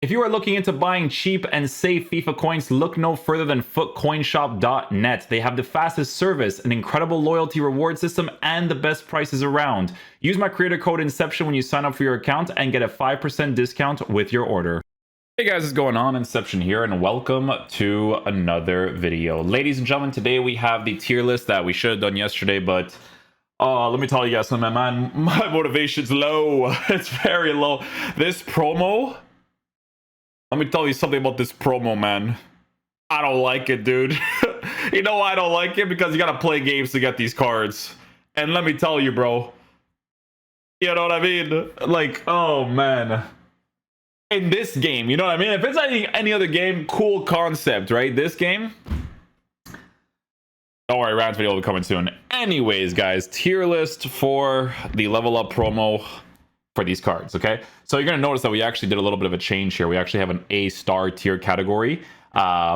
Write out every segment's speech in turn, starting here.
If you are looking into buying cheap and safe FIFA coins, look no further than footcoinshop.net. They have the fastest service, an incredible loyalty reward system, and the best prices around. Use my creator code Inception when you sign up for your account and get a 5% discount with your order. Hey guys, what's going on? Inception here, and welcome to another video. Ladies and gentlemen, today we have the tier list that we should have done yesterday, but let me tell you guys something, man. My motivation's low. It's very low. This promo... Let me tell you something about this promo, man. I don't like it, dude. You know why I don't like it? Because you gotta play games to get these cards. And let me tell you, bro. You know what I mean? Like, oh, man. In this game, you know what I mean? If it's any other game, cool concept, right? This game... Don't worry, round video will be coming soon. Anyways, guys, tier list for the level up promo for these cards, okay? So you're going to notice that we actually did a little bit of a change here. We actually have an A-star tier category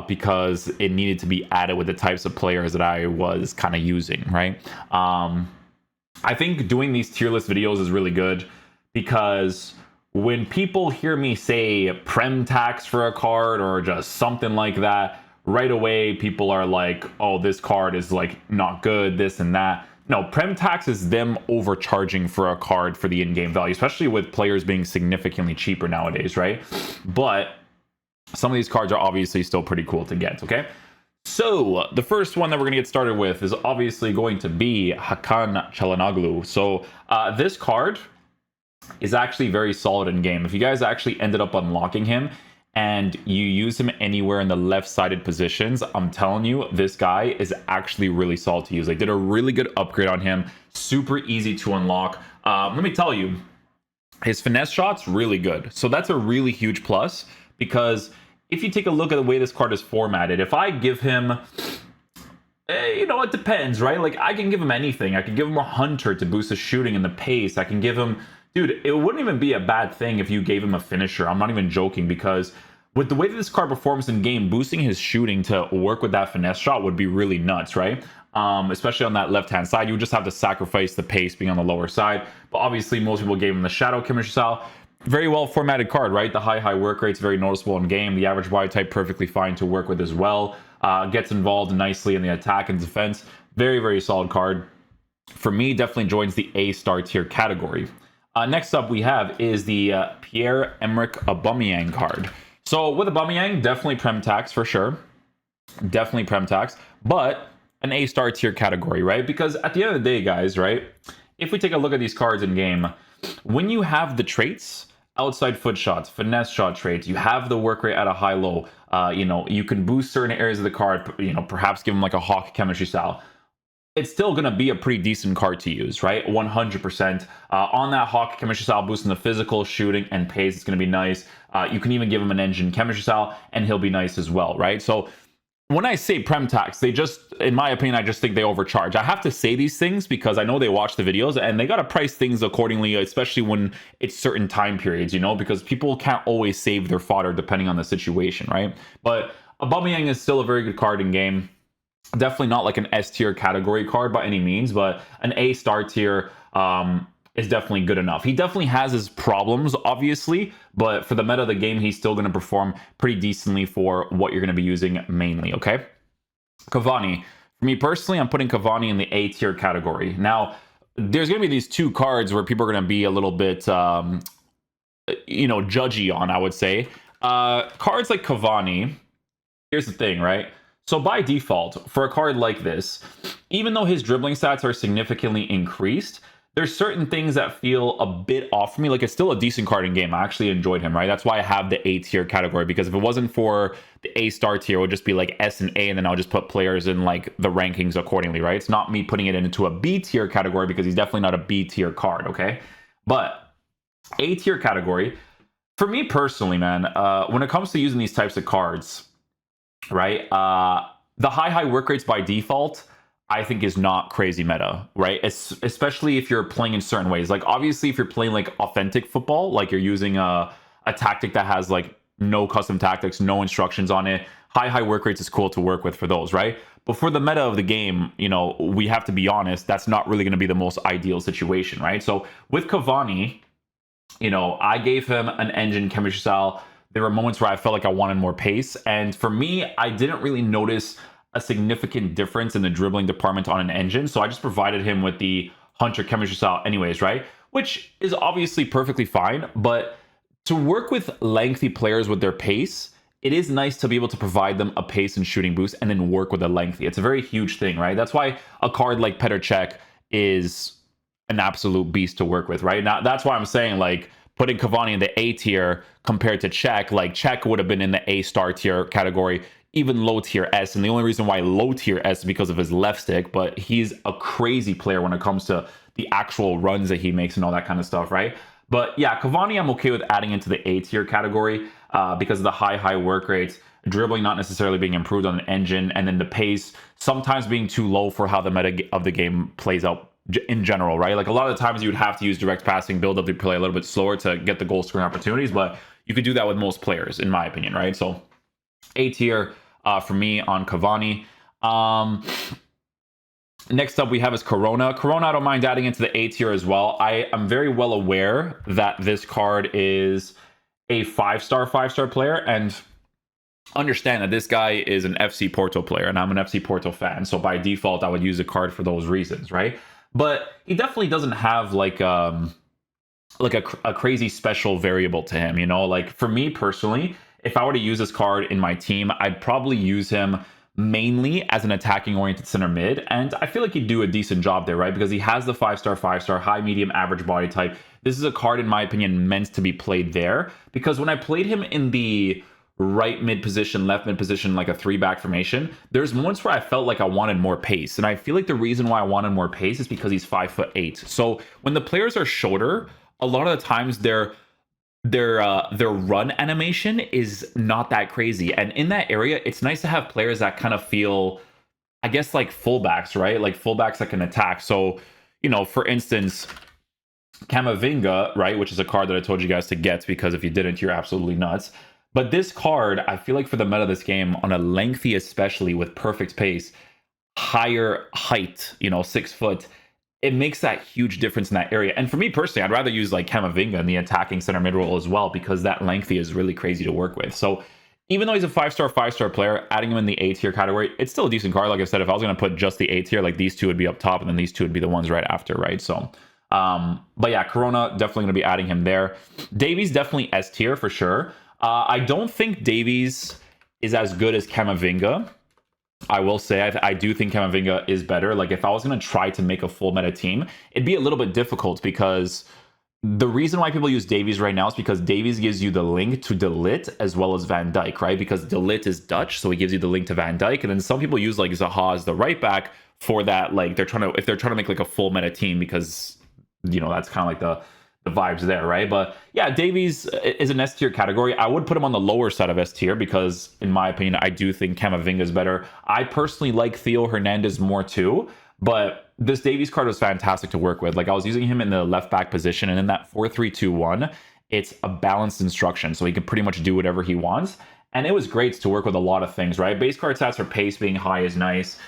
because it needed to be added with the types of players that I was kind of using, right? I think doing these tier list videos is really good because when people hear me say prem tax for a card or just something like that, right away people are like, oh, this card is like not good, this and that. No, prem tax is them overcharging for a card for the in-game value, especially with players being significantly cheaper nowadays, right? But some of these cards are obviously still pretty cool to get, okay? So the first one that we're going to get started with is obviously going to be Hakan Çalhanoğlu. So this card is actually very solid in game. If you guys actually ended up unlocking him and you use him anywhere in the left-sided positions, I'm telling you, this guy is actually really solid to use. They did a really good upgrade on him. Super easy to unlock. Let me tell you, his finesse shot's really good. So that's a really huge plus because if you take a look at the way this card is formatted, if I give him... you know, it depends, right? Like, I can give him anything. I can give him a hunter to boost his shooting and the pace. I can give him... Dude, it wouldn't even be a bad thing if you gave him a finisher. I'm not even joking because with the way that this card performs in game, boosting his shooting to work with that finesse shot would be really nuts, right? Especially on that left-hand side. You would just have to sacrifice the pace being on the lower side. But obviously, most people gave him the Shadow Chemistry style. Very well formatted card, right? The high work rate's very noticeable in game. The average wide type perfectly fine to work with as well. Gets involved nicely in the attack and defense. Very solid card. For me, definitely joins the A-star tier category. Next up we have is the Pierre-Emerick Aubameyang card. So with Aubameyang, definitely prem tax for sure. Definitely prem tax, but an A-star tier category, right? Because at the end of the day, guys, right? If we take a look at these cards in game, when you have the traits, outside foot shots, finesse shot traits, you have the work rate at a high-low, you know, you can boost certain areas of the card, you know, perhaps give them like a Hawk chemistry style. It's still going to be a pretty decent card to use, right? 100%. On that Hawk chemistry style, boosting the physical, shooting, and pace, it's going to be nice. You can even give him an engine chemistry style, and he'll be nice as well, right? So when I say prem tax, they just, in my opinion, I just think they overcharge. I have to say these things because I know they watch the videos, and they got to price things accordingly, especially when it's certain time periods, you know, because people can't always save their fodder depending on the situation, right? But Aubameyang is still a very good card in game. Definitely not like an S tier category card by any means, but an A-star tier is definitely good enough. He definitely has his problems, obviously, but for the meta of the game, he's still going to perform pretty decently for what you're going to be using mainly, okay? Cavani. For me personally, I'm putting Cavani in the A tier category. Now, there's going to be these two cards where people are going to be a little bit, you know, judgy on, I would say. Cards like Cavani, here's the thing, right? So by default, for a card like this, even though his dribbling stats are significantly increased, there's certain things that feel a bit off for me. Like, it's still a decent card in game. I actually enjoyed him, right? That's why I have the A tier category, because if it wasn't for the A-star tier, it would just be like S and A, and then I'll just put players in like the rankings accordingly, right? It's not me putting it into a B tier category because he's definitely not a B tier card, okay? But A tier category, for me personally, man, when it comes to using these types of cards, right? The high work rates by default, I think, is not crazy meta, right? Especially if you're playing in certain ways. Like, obviously, if you're playing like authentic football, like you're using a tactic that has like no custom tactics, no instructions on it, high work rates is cool to work with for those, right? But for the meta of the game, you know, we have to be honest, that's not really going to be the most ideal situation, right? So with Cavani, you know, I gave him an engine chemistry style there were moments where I felt like I wanted more pace. And for me, I didn't really notice a significant difference in the dribbling department on an engine. So I just provided him with the Hunter chemistry style anyways, right? Which is obviously perfectly fine. But to work with lengthy players with their pace, it is nice to be able to provide them a pace and shooting boost and then work with a lengthy. It's a very huge thing, right? That's why a card like Petr Cech is an absolute beast to work with, right? Now, that's why I'm saying, like, putting Cavani in the A tier compared to Cech, like, Cech would have been in the A star tier category, even low tier S. And the only reason why low tier S is because of his left stick, but he's a crazy player when it comes to the actual runs that he makes and all that kind of stuff, right? But yeah, Cavani, I'm okay with adding into the A tier category because of the high work rates, dribbling not necessarily being improved on an engine, and then the pace sometimes being too low for how the meta of the game plays out in general, right? Like a lot of the times you would have to use direct passing, build up the play a little bit slower to get the goal scoring opportunities, but you could do that with most players, in my opinion, right? So A tier for me on Cavani. Next up we have is Corona. Corona, I don't mind adding into the A tier as well. I am very well aware that this card is a five-star player, and understand that this guy is an FC Porto player, and I'm an FC Porto fan. So by default, I would use a card for those reasons, right? But he definitely doesn't have like a crazy special variable to him, you know? Like for me personally, if I were to use this card in my team, I'd probably use him mainly as an attacking oriented center mid, and I feel like he'd do a decent job there, right? Because he has the five-star high medium average body type. This is a card, in my opinion, meant to be played there, because when I played him in the right mid position, left mid position, like a 3-back formation, there's moments where I felt like I wanted more pace. And I feel like the reason why I wanted more pace is because he's 5'8". So when the players are shorter, a lot of the times their run animation is not that crazy. And in that area, it's nice to have players that kind of feel, I guess, like fullbacks, right? Like fullbacks that can attack. So, you know, for instance, Camavinga, right, which is a card that I told you guys to get, because if you didn't, you're absolutely nuts. But this card, I feel like for the meta of this game, on a lengthy, especially with perfect pace, higher height, you know, 6 foot, it makes that huge difference in that area. And for me personally, I'd rather use like Camavinga in the attacking center mid role as well, because that lengthy is really crazy to work with. So even though he's a five-star player, adding him in the A tier category, it's still a decent card. Like I said, if I was going to put just the A tier, like these two would be up top, and then these two would be the ones right after, right? So, but yeah, Corona, definitely going to be adding him there. Davies, definitely S tier for sure. I don't think Davies is as good as Camavinga. I will say I do think Camavinga is better. Like if I was going to try to make a full meta team, it'd be a little bit difficult, because the reason why people use Davies right now is because Davies gives you the link to De Ligt as well as Van Dijk, right? Because De Ligt is Dutch, so he gives you the link to Van Dijk. And then some people use like Zaha as the right back for that. Like if they're trying to make like a full meta team, because, you know, that's kind of like the vibes there, right? But yeah, Davies is an S tier category. I would put him on the lower side of S tier because, in my opinion, I do think Camavinga is better. I personally like Theo Hernandez more too, but this Davies card was fantastic to work with. Like I was using him in the left back position, and in that 4-3-2-1, it's a balanced instruction, so he can pretty much do whatever he wants. And it was great to work with a lot of things, right? Base card stats for pace being high is nice.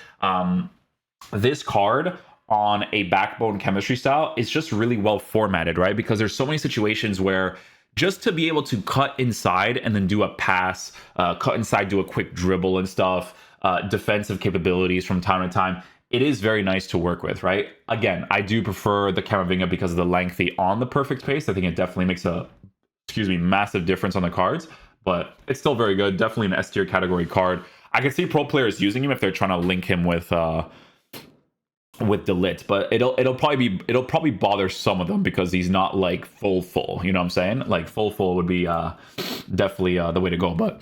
This card on a backbone chemistry style is just really well formatted, right? Because there's so many situations where just to be able to cut inside and then do a pass, cut inside, do a quick dribble and stuff, defensive capabilities from time to time, it is very nice to work with, right? Again, I do prefer the Camavinga because of the lengthy on the perfect pace. I think it definitely makes a, massive difference on the cards, but it's still very good. Definitely an S tier category card. I can see pro players using him if they're trying to link him with De Ligt, but it'll probably bother some of them because he's not like full, you know what I'm saying? Like full would be definitely the way to go. But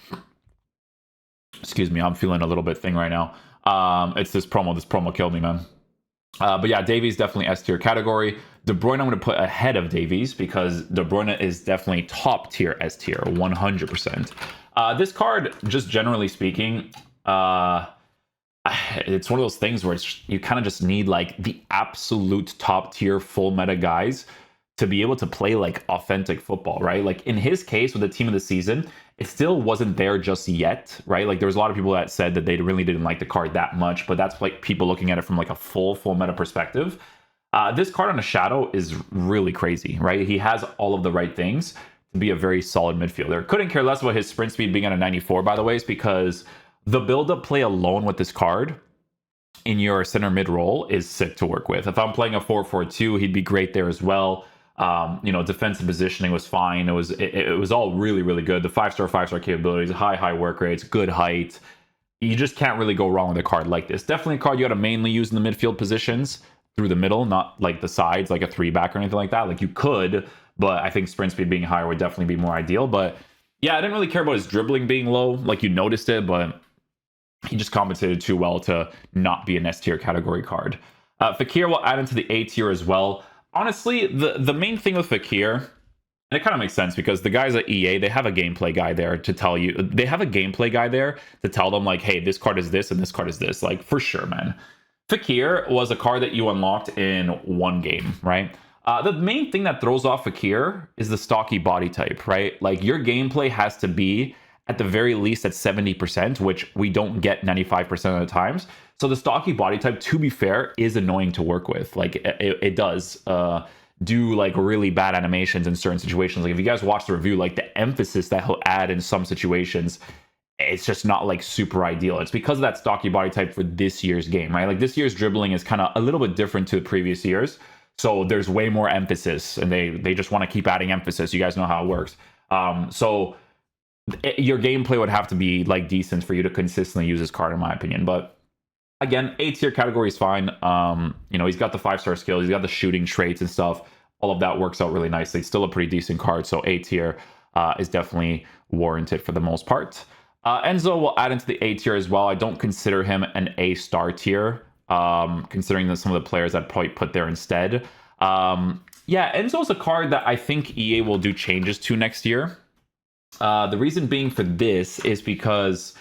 excuse me, I'm feeling a little bit thing right now. It's this promo killed me, man. But yeah, Davies definitely S tier category. De Bruyne I'm going to put ahead of Davies because De Bruyne is definitely top tier S tier, 100%. This card, just generally speaking, it's one of those things where you kind of just need like the absolute top tier full meta guys to be able to play like authentic football, right? Like in his case with the team of the season, it still wasn't there just yet, right? Like there was a lot of people that said that they really didn't like the card that much, but that's like people looking at it from like a full meta perspective. This card on a shadow is really crazy, right? He has all of the right things to be a very solid midfielder. Couldn't care less about his sprint speed being at a 94, by the way, is because the build-up play alone with this card in your center mid role is sick to work with. If I'm playing a 4-4-2, he'd be great there as well. You know, defensive positioning was fine. It was all really, really good. The 5-star capabilities, high work rates, good height. You just can't really go wrong with a card like this. Definitely a card you got to mainly use in the midfield positions through the middle, not like the sides, like a 3-back or anything like that. Like you could, but I think sprint speed being higher would definitely be more ideal. But yeah, I didn't really care about his dribbling being low. Like you noticed it, but he just compensated too well to not be an S tier category card. Fakir will add into the A tier as well. Honestly, the main thing with Fakir, and it kind of makes sense because the guys at EA, they have a gameplay guy there to tell you. They have a gameplay guy there to tell them like, hey, this card is this and this card is this. Like for sure, man. Fakir was a card that you unlocked in one game, right? The main thing that throws off Fakir is the stocky body type, right? Like your gameplay has to be at the very least at 70%, which we don't get 95% of the times. So the stocky body type, to be fair, is annoying to work with. Like it does do like really bad animations in certain situations. Like if you guys watch the review, like the emphasis that he'll add in some situations, it's just not like super ideal. It's because of that stocky body type for this year's game, right? Like this year's dribbling is kind of a little bit different to the previous years. So there's way more emphasis and they just want to keep adding emphasis. You guys know how it works. So your gameplay would have to be like decent for you to consistently use this card, in my opinion. But again, A tier category is fine. You know, he's got the 5-star skills, he's got the shooting traits and stuff. All of that works out really nicely. Still a pretty decent card. So A tier is definitely warranted for the most part. Enzo will add into the A tier as well. I don't consider him an A star tier, considering that some of the players I'd probably put there instead. Yeah, Enzo's a card that I think EA will do changes to next year. The reason being for this is because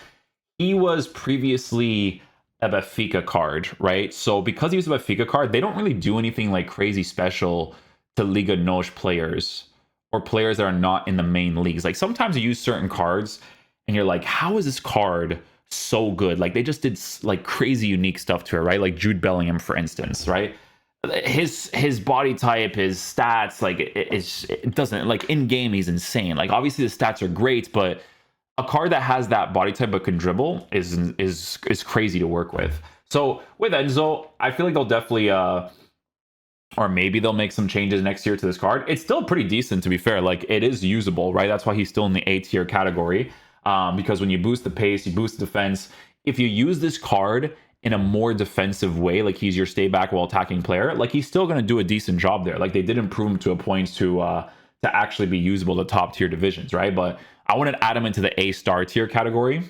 he was previously a Benfica card, right? So because he was a Benfica card, they don't really do anything like crazy special to Liga NOS players or players that are not in the main leagues. Like sometimes you use certain cards and you're like, how is this card so good? Like they just did like crazy unique stuff to it, right? Like Jude Bellingham, for instance, right? His body type, his stats, like it doesn't, like in game he's insane. Like obviously the stats are great, but a card that has that body type but can dribble is crazy to work with. So with Enzo, I feel like they'll definitely or maybe they'll make some changes next year to this card. It's still pretty decent, to be fair. Like it is usable, right? That's why he's still in the A tier category, because when you boost the pace, you boost the defense. If you use this card in a more defensive way, like he's your stay back while attacking player, like he's still going to do a decent job there. Like they did improve him to a point to actually be usable to top tier divisions, right? But I wouldn't add him into the A star tier category,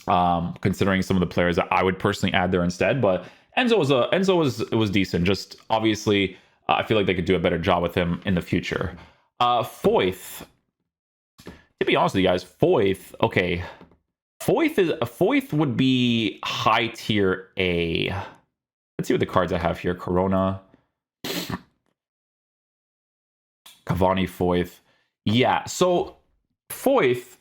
considering some of the players that I would personally add there instead. But Enzo was decent. Just obviously, I feel like they could do a better job with him in the future. Foyth, to be honest with you guys, Foyth, okay. Foyth would be high tier A. Let's see what the cards I have here. Corona, Cavani, Foyth. Yeah, so Foyth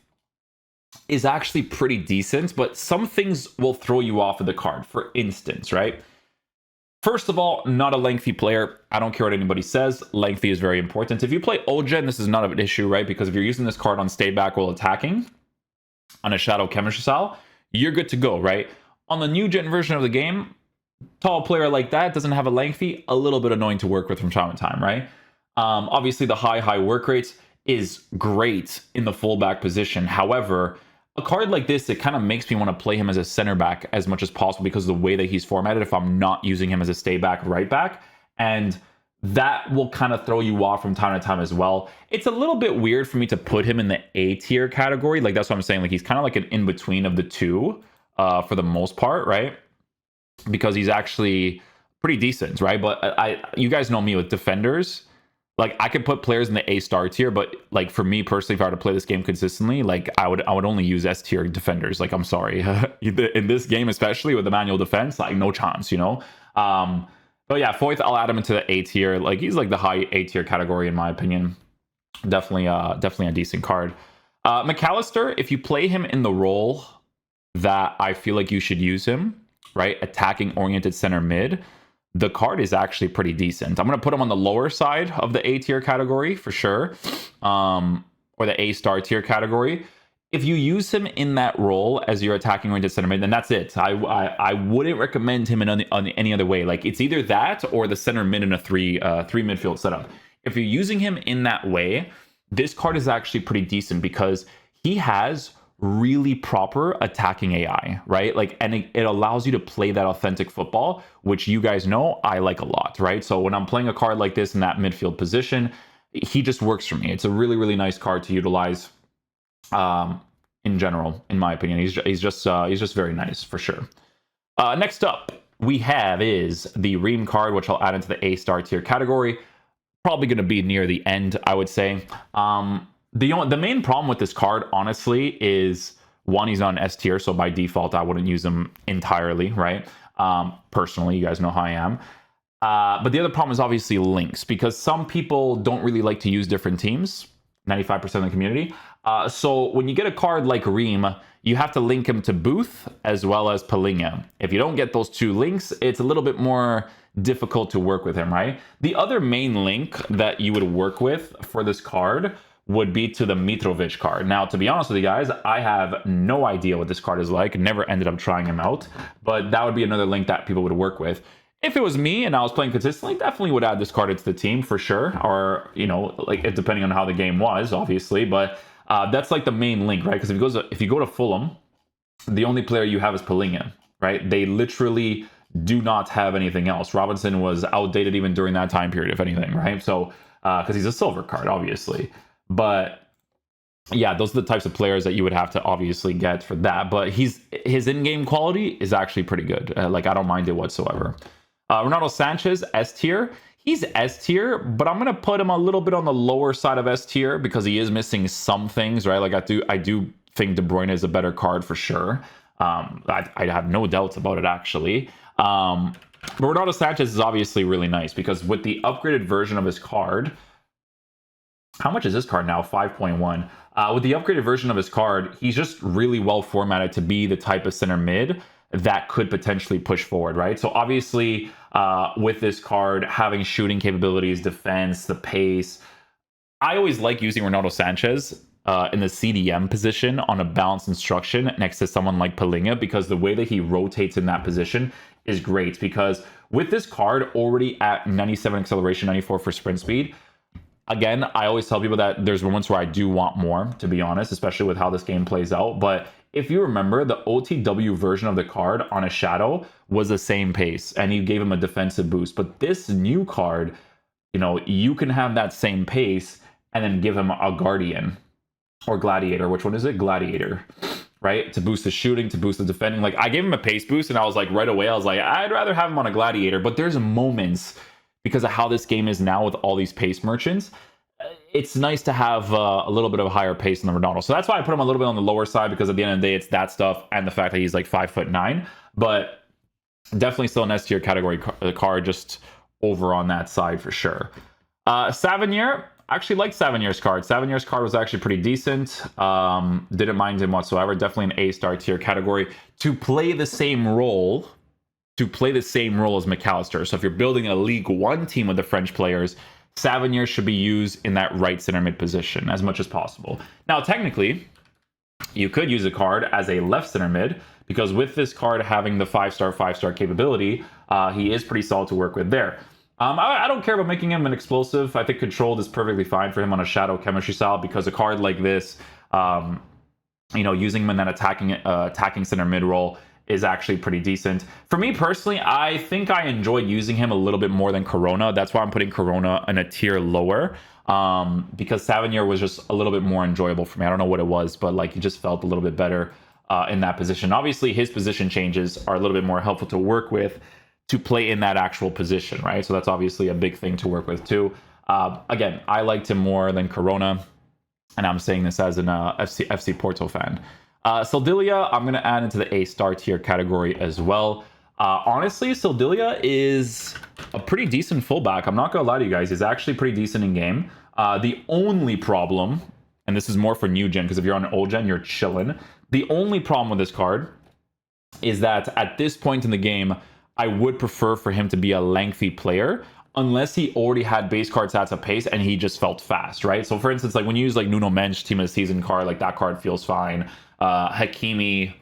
is actually pretty decent, but some things will throw you off of the card. For instance, right? First of all, not a lengthy player. I don't care what anybody says. Lengthy is very important. If you play old gen, this is not an issue, right? Because if you're using this card on stay back while attacking, on a shadow chemistry style, you're good to go, right? On the new gen version of the game, tall player like that doesn't have a lengthy, a little bit annoying to work with from time to time, right? Obviously the high work rates is great in the fullback position. However, a card like this, it kind of makes me want to play him as a center back as much as possible because of the way that he's formatted if I'm not using him as a stay back right back. And that will kind of throw you off from time to time as well. It's a little bit weird for me to put him in the A tier category. Like that's what I'm saying. Like he's kind of like an in-between of the two for the most part, right? Because he's actually pretty decent, right? But you guys know me with defenders. Like I could put players in the A star tier, but like for me personally, if I were to play this game consistently, like I would only use S tier defenders. Like I'm sorry, in this game especially with the manual defense, like no chance, you know. But yeah, Foyth, I'll add him into the A tier. Like he's like the high A tier category in my opinion. Definitely a decent card. McAllister, if you play him in the role that I feel like you should use him, right? Attacking oriented center mid, the card is actually pretty decent. I'm going to put him on the lower side of the A tier category for sure. or the A star tier category, if you use him in that role as your attacking range center mid, then that's it. I wouldn't recommend him in any other way. Like, it's either that or the center mid in a three midfield setup. If you're using him in that way, this card is actually pretty decent because he has really proper attacking AI, right? Like, and it allows you to play that authentic football, which you guys know I like a lot, right? So when I'm playing a card like this in that midfield position, he just works for me. It's a really, really nice card to utilize in general, in my opinion. He's just very nice for sure. Next up we have is the Ream card, which I'll add into the A star tier category. Probably going to be near the end, I would say. The main problem with this card, honestly, is one, he's on S tier, so by default I wouldn't use him entirely, right? Personally, you guys know how I am. But the other problem is obviously links, because some people don't really like to use different teams, 95% of the community. So when you get a card like Ream, you have to link him to Booth as well as Palinha. If you don't get those two links, it's a little bit more difficult to work with him, right? The other main link that you would work with for this card would be to the Mitrovic card. Now, to be honest with you guys, I have no idea what this card is like. Never ended up trying him out, but that would be another link that people would work with. If it was me and I was playing consistently, definitely would add this card into the team for sure. Or, you know, like, depending on how the game was, obviously. But that's like the main link, right? Because if you go to Fulham, the only player you have is Palinha, right? They literally do not have anything else. Robinson was outdated even during that time period, if anything, right? So, because he's a silver card, obviously. But yeah, those are the types of players that you would have to obviously get for that. But his in-game quality is actually pretty good. Like, I don't mind it whatsoever. Ronaldo Sanchez, S tier. He's S tier, but I'm gonna put him a little bit on the lower side of S tier because he is missing some things, right? Like, I do think De Bruyne is a better card for sure. I have no doubts about it, actually. But Ronaldo Sanchez is obviously really nice because with the upgraded version of his card, how much is this card now? 5.1. With the upgraded version of his card, he's just really well formatted to be the type of center mid that could potentially push forward, right? So obviously, with this card, having shooting capabilities, defense, the pace, I always like using Ronaldo Sanchez in the CDM position on a balanced instruction next to someone like Palinha, because the way that he rotates in that position is great. Because with this card already at 97 acceleration, 94 for sprint speed, again, I always tell people that there's moments where I do want more, to be honest, especially with how this game plays out. But if you remember, the OTW version of the card on a Shadow was the same pace, and you gave him a defensive boost. But this new card, you know, you can have that same pace and then give him a Guardian or Gladiator. Which one is it? Gladiator, right? To boost the shooting, to boost the defending. Like, I gave him a pace boost, and I was like, right away, I was like, I'd rather have him on a Gladiator. But there's moments, because of how this game is now with all these pace merchants, it's nice to have a little bit of a higher pace than the Ronaldo. So that's why I put him a little bit on the lower side, because at the end of the day, it's that stuff and the fact that he's like 5'9". But definitely still an S tier category card, just over on that side for sure. Savanier, actually liked Savanier's card. Savanier's card was actually pretty decent. Didn't mind him whatsoever. Definitely an A star tier category to play the same role. as McAllister. So if you're building a League One team with the French players, Savanier should be used in that right center mid position as much as possible. Now, technically, you could use a card as a left center mid, because with this card having the 5-star capability, he is pretty solid to work with there. I don't care about making him an explosive. I think controlled is perfectly fine for him on a Shadow chemistry style, because a card like this, you know, using him in that attacking center mid role is actually pretty decent. For me personally, I think I enjoyed using him a little bit more than Corona. That's why I'm putting Corona in a tier lower, because Savanier was just a little bit more enjoyable for me. I don't know what it was, but like, he just felt a little bit better in that position. Obviously, his position changes are a little bit more helpful to work with to play in that actual position, right? So that's obviously a big thing to work with too. Again, I liked him more than Corona, and I'm saying this as an FC Porto fan. Sildilia, I'm going to add into the A star tier category as well. Honestly, Sildilia is a pretty decent fullback. I'm not going to lie to you guys. He's actually pretty decent in game. The only problem, and this is more for new gen, because if you're on old gen, you're chilling. The only problem with this card is that at this point in the game, I would prefer for him to be a lengthy player. unless he already had base card stats of pace and he just felt fast, right? So for instance, like when you use like Nuno Mensch team of the season card, like that card feels fine. Hakimi,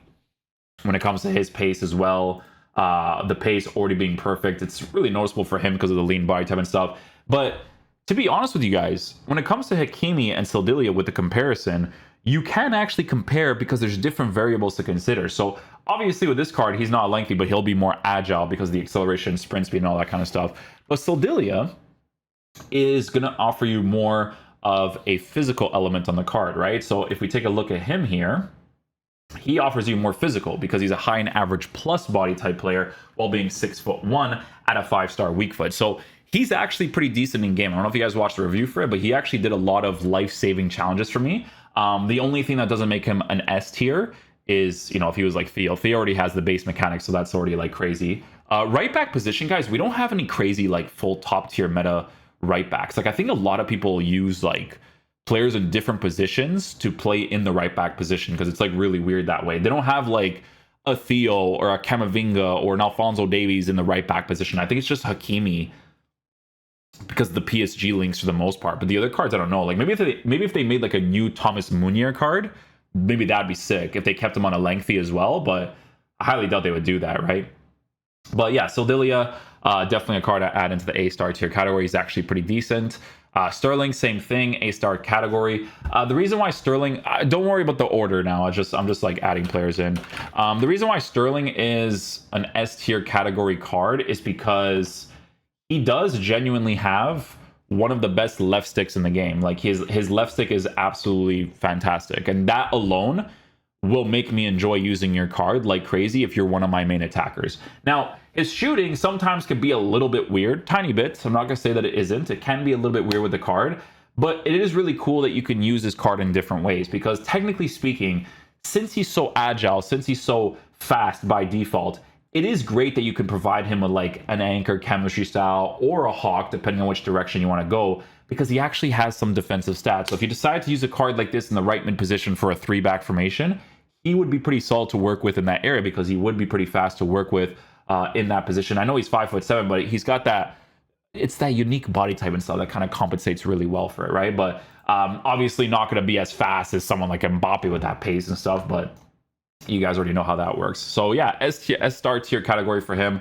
when it comes to his pace as well, the pace already being perfect, it's really noticeable for him because of the lean body type and stuff. But to be honest with you guys, when it comes to Hakimi and Sildilia with the comparison, you can actually compare because there's different variables to consider. So obviously with this card, he's not lengthy, but he'll be more agile because of the acceleration, sprint speed, and all that kind of stuff. But Sildilia is going to offer you more of a physical element on the card, right? So if we take a look at him here, he offers you more physical because he's a high and average plus body type player while being 6'1" at a 5-star weak foot. So he's actually pretty decent in game. I don't know if you guys watched the review for it, but he actually did a lot of life-saving challenges for me. The only thing that doesn't make him an S tier is, you know, if he was like Theo. Theo already has the base mechanics, so that's already like crazy. Right back position, guys, we don't have any crazy like full top tier meta right backs. Like I think a lot of people use like players in different positions to play in the right back position because it's like really weird that way. They don't have like a Theo or a Camavinga or an Alphonso Davies in the right back position. I think it's just Hakimi because of the PSG links for the most part. But the other cards, I don't know. Like maybe if they made like a new Thomas Meunier card, maybe that'd be sick if they kept him on a lengthy as well. But I highly doubt they would do that, right? But yeah, Sildilia, definitely a card I add into the A-star tier category. He's actually pretty decent. Sterling, same thing, A-star category. The reason why Sterling, don't worry about the order now. I'm just like adding players in. The reason why Sterling is an S-tier category card is because he does genuinely have one of the best left sticks in the game. Like his left stick is absolutely fantastic, and that alone will make me enjoy using your card like crazy if you're one of my main attackers. Now, his shooting sometimes can be a little bit weird, tiny bit. I'm not gonna say that it isn't. It can be a little bit weird with the card, but it is really cool that you can use this card in different ways because technically speaking, since he's so agile, since he's so fast by default, it is great that you can provide him with like an anchor chemistry style or a hawk, depending on which direction you want to go, because he actually has some defensive stats. So if you decide to use a card like this in the right mid position for a 3-back formation, he would be pretty solid to work with in that area because he would be pretty fast to work with in that position. I know he's 5'7", but he's got that, it's that unique body type and stuff that kind of compensates really well for it, right? But obviously not going to be as fast as someone like Mbappe with that pace and stuff, but you guys already know how that works. So yeah, S-star tier category for him.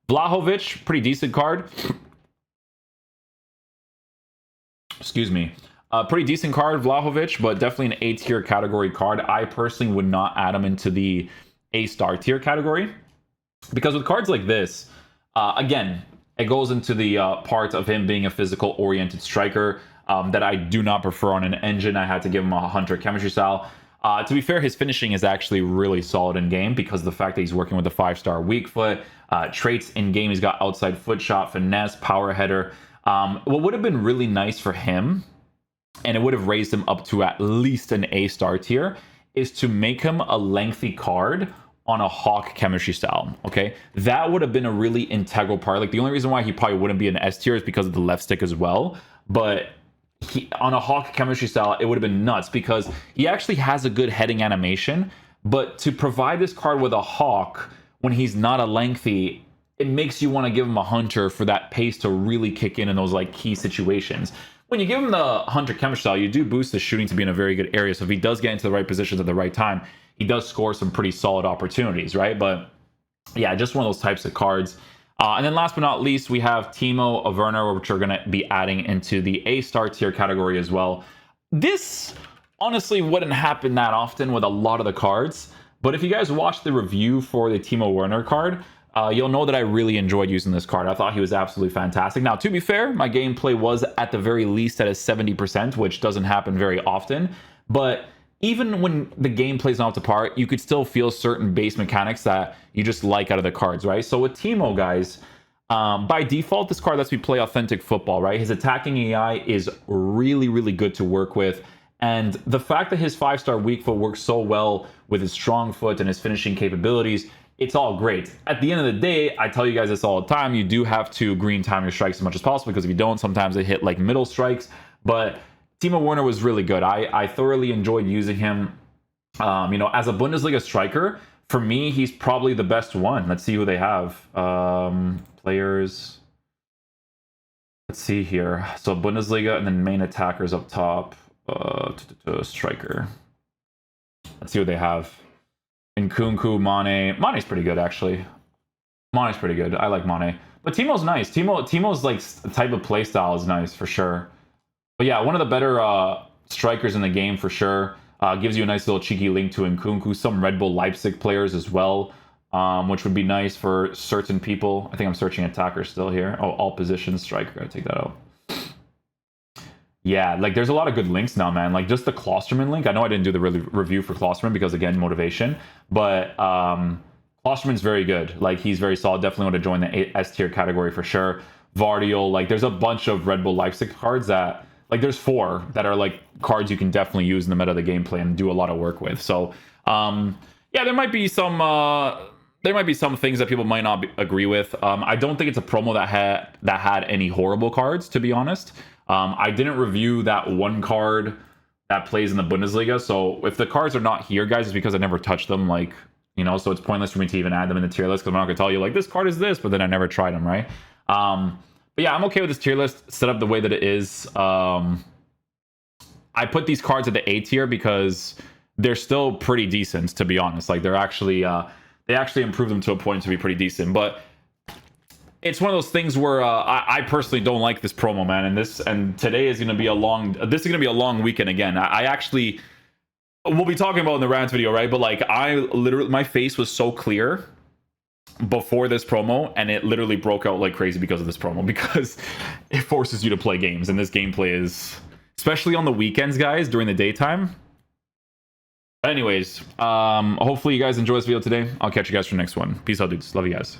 Vlahovic, pretty decent card. Excuse me. Pretty decent card, Vlahovic, but definitely an A-tier category card. I personally would not add him into the A-star tier category because with cards like this, again, it goes into the part of him being a physical-oriented striker that I do not prefer on an engine. I had to give him a hunter chemistry style. To be fair, his finishing is actually really solid in game because of the fact that he's working with a 5-star weak foot. Traits in game, he's got outside foot shot, finesse, power header. What would have been really nice for him, and it would have raised him up to at least an A-star tier, is to make him a lengthy card on a hawk chemistry style. Okay, that would have been a really integral part. Like the only reason why he probably wouldn't be an S tier is because of the left stick as well, but on a hawk chemistry style, it would have been nuts because he actually has a good heading animation. But to provide this card with a hawk when he's not a lengthy, it makes you want to give him a hunter for that pace to really kick in those like key situations. When you give him the hunter chemistry style, you do boost the shooting to be in a very good area. So if he does get into the right positions at the right time, he does score some pretty solid opportunities, right? But yeah, just one of those types of cards. And then last but not least, we have Timo Werner, which we're going to be adding into the A-star tier category as well. This honestly wouldn't happen that often with a lot of the cards, but if you guys watched the review for the Timo Werner card, you'll know that I really enjoyed using this card. I thought he was absolutely fantastic. Now, to be fair, my gameplay was at the very least at a 70%, which doesn't happen very often, but even when the game plays not up to par, you could still feel certain base mechanics that you just like out of the cards, right? So with Timo, guys, by default, this card lets me play authentic football, right? His attacking AI is really, really good to work with. And the fact that his 5-star weak foot works so well with his strong foot and his finishing capabilities, it's all great. At the end of the day, I tell you guys this all the time, you do have to green time your strikes as much as possible because if you don't, sometimes they hit like middle strikes. But Timo Werner was really good. I thoroughly enjoyed using him. You know, as a Bundesliga striker, for me, he's probably the best one. Let's see who they have. Players. Let's see here. So Bundesliga and then main attackers up top. Striker. Let's see what they have. Nkunku, Mane. Mane's pretty good, actually. Mane's pretty good. I like Mane. But Timo's nice. Timo's like type of play style is nice for sure. But yeah, one of the better strikers in the game for sure. Gives you a nice little cheeky link to Nkunku. Some Red Bull Leipzig players as well, which would be nice for certain people. I think I'm searching attacker still here. Oh, all positions, striker. Gotta take that out. Yeah, like there's a lot of good links now, man. Like just the Klosterman link. I know I didn't do the review for Klosterman because again, motivation. But Klosterman's very good. Like he's very solid. Definitely want to join the S tier category for sure. Vardiol, like there's a bunch of Red Bull Leipzig cards that like there's 4 that are like cards you can definitely use in the meta of the gameplay and do a lot of work with. So yeah, there might be some things that people might not agree with. I don't think it's a promo that had any horrible cards, to be honest. I didn't review that one card that plays in the Bundesliga, so if the cards are not here, guys, it's because I never touched them, like, you know, so it's pointless for me to even add them in the tier list, because I'm not going to tell you, like, this card is this, but then I never tried them, right? But yeah, I'm okay with this tier list set up the way that it is. I put these cards at the A tier because they're still pretty decent, to be honest. Like, they're actually, they actually improved them to a point to be pretty decent, but it's one of those things where I personally don't like this promo, man. And today is going to be a long. This is going to be a long weekend again. I actually, we'll be talking about in the rants video, right? But like, I literally, my face was so clear before this promo, and it literally broke out like crazy because of this promo, because it forces you to play games, and this gameplay is, especially on the weekends, guys, during the daytime. But anyways, hopefully you guys enjoy this video today. I'll catch you guys for the next one. Peace out, dudes. Love you guys.